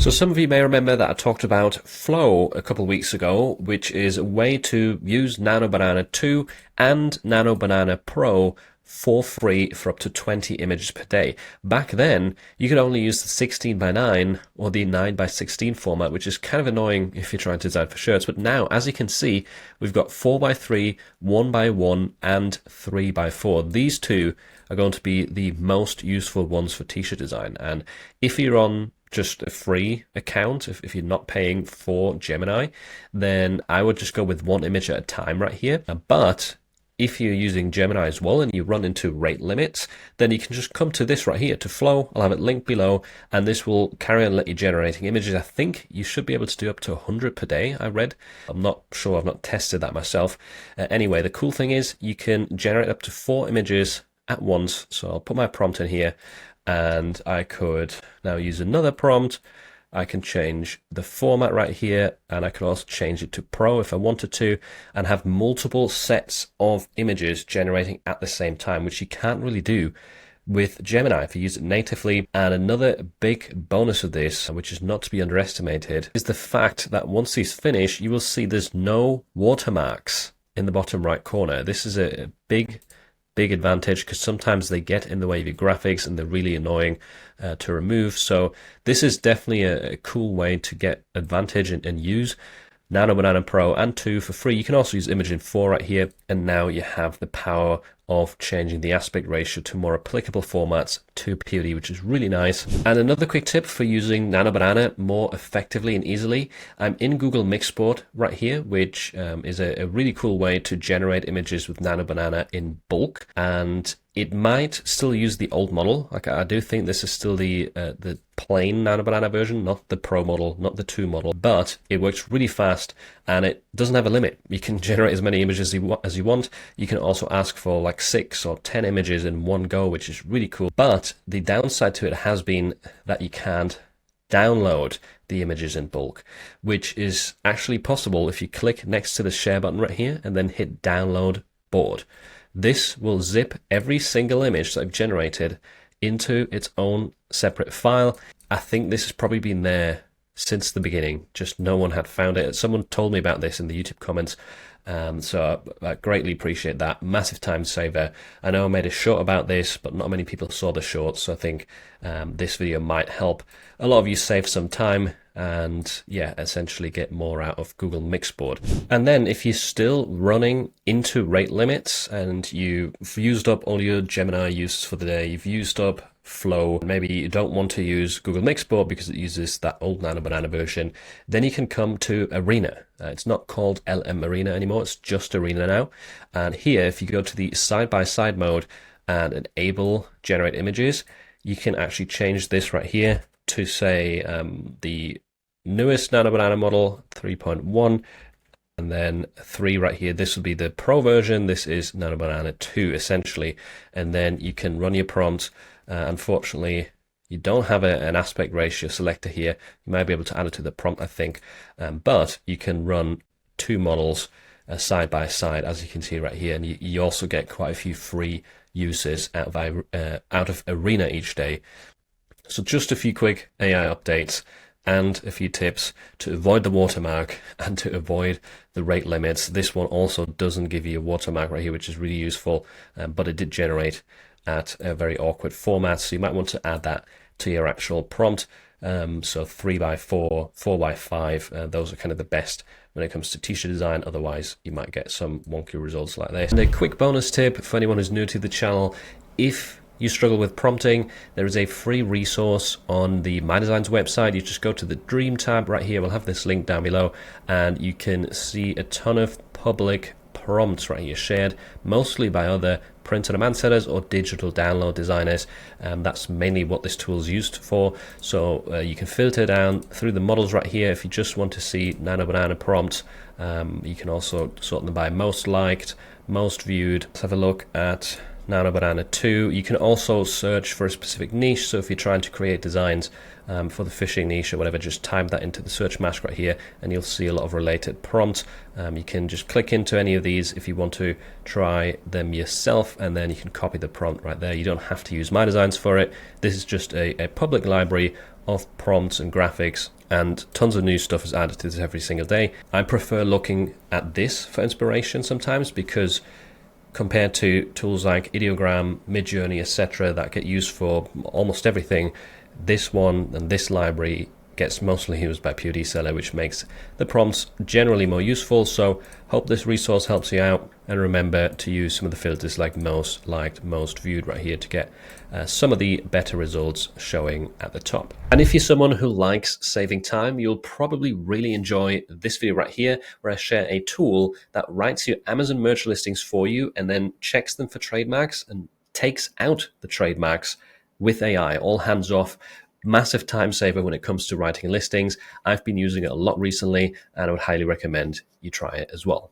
So some of you may remember that I talked about Flow a couple of weeks ago, which is a way to use Nano Banana 2 and Nano Banana Pro for free for up to 20 images per day. Back then, you could only use the 16 by 9 or the 9 by 16 format, which is kind of annoying if you're trying to design for shirts. But now, as you can see, we've got 4 by 3, 1 by 1, and 3 by 4. These two are going to be the most useful ones for t-shirt design. And if you're on just a free account, if you're not paying for Gemini, then I would just go with one image at a time right here. But if you're using Gemini as well and you run into rate limits, then you can just come to this right here, to Flow. I'll have it linked below, and this will carry on let you generating images. I think you should be able to do up to 100 per day, I read. I'm not sure, I've not tested that myself. Anyway, the cool thing is you can generate up to 4 images at once. So I'll put my prompt in here, and I could now use another prompt. I can change the format right here, and I could also change it to Pro if I wanted to, and have multiple sets of images generating at the same time, which you can't really do with Gemini if you use it natively. And another big bonus of this, which is not to be underestimated, is the fact that once these finish, you will see there's no watermarks in the bottom right corner. This is a big advantage, because sometimes they get in the way of your graphics and they're really annoying to remove. So this is definitely a cool way to get advantage and use Nano Banana Pro and 2 for free. You can also use Imagen 4 right here, and now you have the power of changing the aspect ratio to more applicable formats to POD, which is really nice. And another quick tip for using Nano Banana more effectively and easily, I'm in Google Mixport right here, which is a really cool way to generate images with Nano Banana in bulk. And it might still use the old model. Like, I do think this is still the plain Nano Banana version, not the Pro model, not the 2 model, but it works really fast and it doesn't have a limit. You can generate as many images as you want. You can also ask for like 6 or 10 images in one go, which is really cool. But the downside to it has been that you can't download the images in bulk, which is actually possible if you click next to the share button right here and then hit download board. This will zip every single image that I've generated into its own separate file. I think this has probably been there since the beginning, just no one had found it. Someone told me about this in the YouTube comments, so I greatly appreciate that. Massive time saver. I know I made a short about this, but not many people saw the short, so I think this video might help a lot of you save some time and, yeah, essentially get more out of Google Mixboard. And then if you're still running into rate limits and you've used up all your Gemini uses for the day, you've used up Flow, maybe you don't want to use Google Mixboard because it uses that old Nano Banana version, then you can come to Arena. It's not called LM Arena anymore, it's just Arena now. And here, if you go to the side-by-side mode and enable generate images, you can actually change this right here to say the newest Nano Banana model 3.1, and then 3 right here. This will be the Pro version. This is Nano Banana 2 essentially, and then you can run your prompt. Unfortunately, you don't have an aspect ratio selector here. You might be able to add it to the prompt, I think, but you can run 2 models side by side, as you can see right here, and you also get quite a few free uses out of Arena each day. So just a few quick AI updates and a few tips to avoid the watermark and to avoid the rate limits. This one also doesn't give you a watermark right here, which is really useful, but it did generate at a very awkward format, so you might want to add that to your actual prompt. So 3 by 4, 4 by 5, those are kind of the best when it comes to t-shirt design. Otherwise, you might get some wonky results like this. And a quick bonus tip for anyone who's new to the channel: if you struggle with prompting, there is a free resource on the My Designs website. You just go to the Dream tab right here. We'll have this link down below, and you can see a ton of public prompts right here shared, mostly by other print-on-demand setters or digital download designers. That's mainly what this tool is used for. So you can filter down through the models right here. If you just want to see Nano Banana prompts, you can also sort them by most liked, most viewed. Let's have a look at Nano Banana 2. You can also search for a specific niche. So if you're trying to create designs for the fishing niche or whatever, just type that into the search mask right here and you'll see a lot of related prompts. You can just click into any of these if you want to try them yourself, and then you can copy the prompt right there. You don't have to use my designs for it. This is just a public library of prompts and graphics, and tons of new stuff is added to this every single day. I prefer looking at this for inspiration sometimes, because compared to tools like Ideogram, Midjourney, etc., that get used for almost everything, this one and this library gets mostly used by POD Seller, which makes the prompts generally more useful. So hope this resource helps you out, and remember to use some of the filters like most liked, most viewed right here to get some of the better results showing at the top. And if you're someone who likes saving time, you'll probably really enjoy this video right here, where I share a tool that writes your Amazon merch listings for you and then checks them for trademarks and takes out the trademarks with AI, all hands off. Massive time saver when it comes to writing listings. I've been using it a lot recently, and I would highly recommend you try it as well.